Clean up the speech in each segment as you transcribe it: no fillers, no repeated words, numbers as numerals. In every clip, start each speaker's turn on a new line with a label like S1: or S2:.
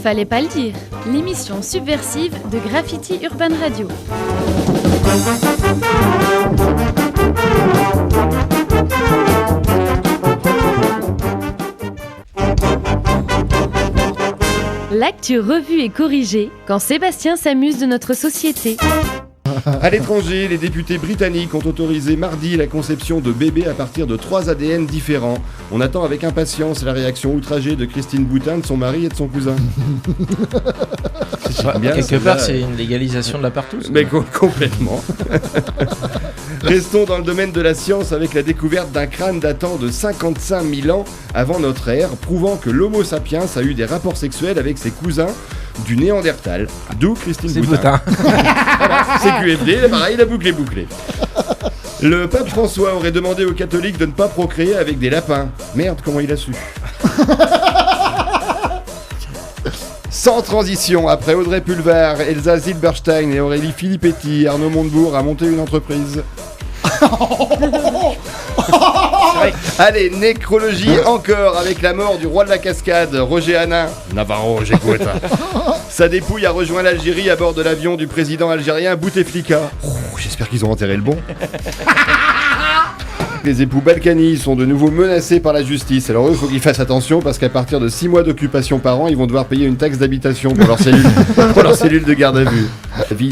S1: Fallait pas le dire, l'émission subversive de Graffiti Urban Radio. L'actu revue et corrigée quand Sébastien s'amuse de notre société.
S2: À l'étranger, les députés britanniques ont autorisé mardi la conception de bébés à partir de 3 ADN différents. On attend avec impatience la réaction outragée de Christine Boutin, de son mari et de son cousin.
S3: Bien, quelque part, c'est une légalisation de la partouze.
S2: Mais complètement. Restons dans le domaine de la science avec la découverte d'un crâne datant de 55 000 ans avant notre ère, prouvant que l'Homo sapiens a eu des rapports sexuels avec ses cousins du Néandertal. D'où Christine Boutin. Voilà, c'est QFD, pareil, la boucle est bouclée. Le pape François aurait demandé aux catholiques de ne pas procréer avec des lapins. Merde, comment il a su. Sans transition, après Audrey Pulvar, Elsa Zilberstein et Aurélie Filippetti, Arnaud Montebourg a monté une entreprise. Allez, nécrologie encore avec la mort du roi de la cascade, Roger Hanin. Navarro, j'écoute. Sa dépouille a rejoint l'Algérie à bord de l'avion du président algérien Bouteflika. J'espère qu'ils ont enterré le bon. Les époux Balkany sont de nouveau menacés par la justice. Alors eux, il faut qu'ils fassent attention parce qu'à partir de 6 mois d'occupation par an, ils vont devoir payer une taxe d'habitation pour leur cellule de garde à vue.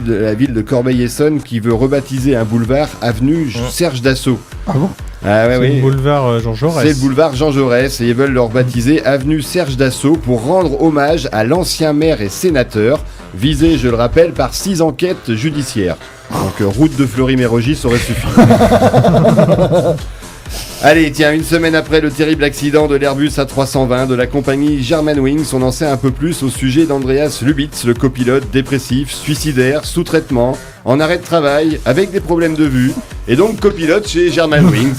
S2: La ville de Corbeil-Essonnes qui veut rebaptiser un boulevard avenue Serge Dassault.
S4: Ah bon?
S2: Ah ouais,
S4: c'est le boulevard Jean Jaurès.
S2: C'est le boulevard Jean Jaurès et ils veulent le rebaptiser avenue Serge Dassault pour rendre hommage à l'ancien maire et sénateur, visé, je le rappelle, par 6 enquêtes judiciaires. Donc route de Fleury-Mérogis aurait suffi. Allez, tiens, une semaine après le terrible accident de l'Airbus A320 de la compagnie Germanwings, on en sait un peu plus au sujet d'Andreas Lubitz, le copilote dépressif, suicidaire, sous traitement, en arrêt de travail, avec des problèmes de vue, et donc copilote chez Germanwings.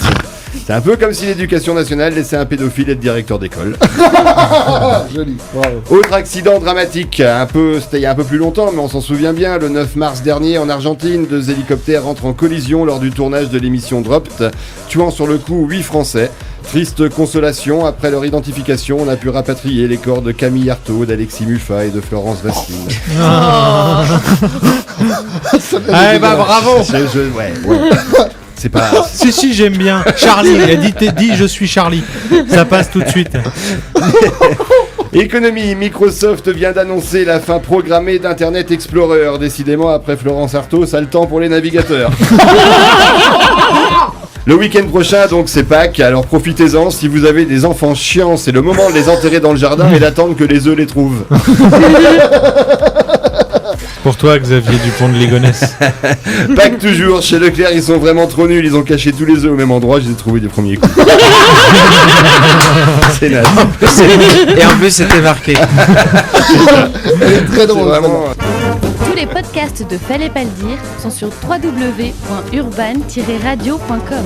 S2: C'est un peu comme si l'éducation nationale laissait un pédophile être directeur d'école.
S4: Joli, bravo.
S2: Autre accident dramatique, c'était il y a un peu plus longtemps, mais on s'en souvient bien, le 9 mars dernier en Argentine, 2 hélicoptères entrent en collision lors du tournage de l'émission Dropped, tuant sur le coup 8 Français. Triste consolation, après leur identification, on a pu rapatrier les corps de Camille Artaud, d'Alexis Muffa et de Florence Vasline.
S4: Ah bah bravo.
S2: Ouais. C'est pas...
S4: Si, j'aime bien. Charlie, dis je suis Charlie. Ça passe tout de suite.
S2: Économie, Microsoft vient d'annoncer la fin programmée d'Internet Explorer. Décidément, après Florence Artaud, ça a le temps pour les navigateurs. Le week-end prochain, donc, c'est Pâques, alors profitez-en. Si vous avez des enfants chiants, c'est le moment de les enterrer dans le jardin et d'attendre que les œufs les trouvent.
S4: Pour toi, Xavier Dupont de Ligonnès.
S2: Pâques toujours, chez Leclerc, ils sont vraiment trop nuls. Ils ont caché tous les œufs au même endroit, je les ai trouvés du premier coup. C'est naze.
S3: Et en plus, c'était marqué.
S2: Elle est très drôle, vraiment.
S1: Tous les podcasts de Fallait pas le dire sont sur www.urban-radio.com.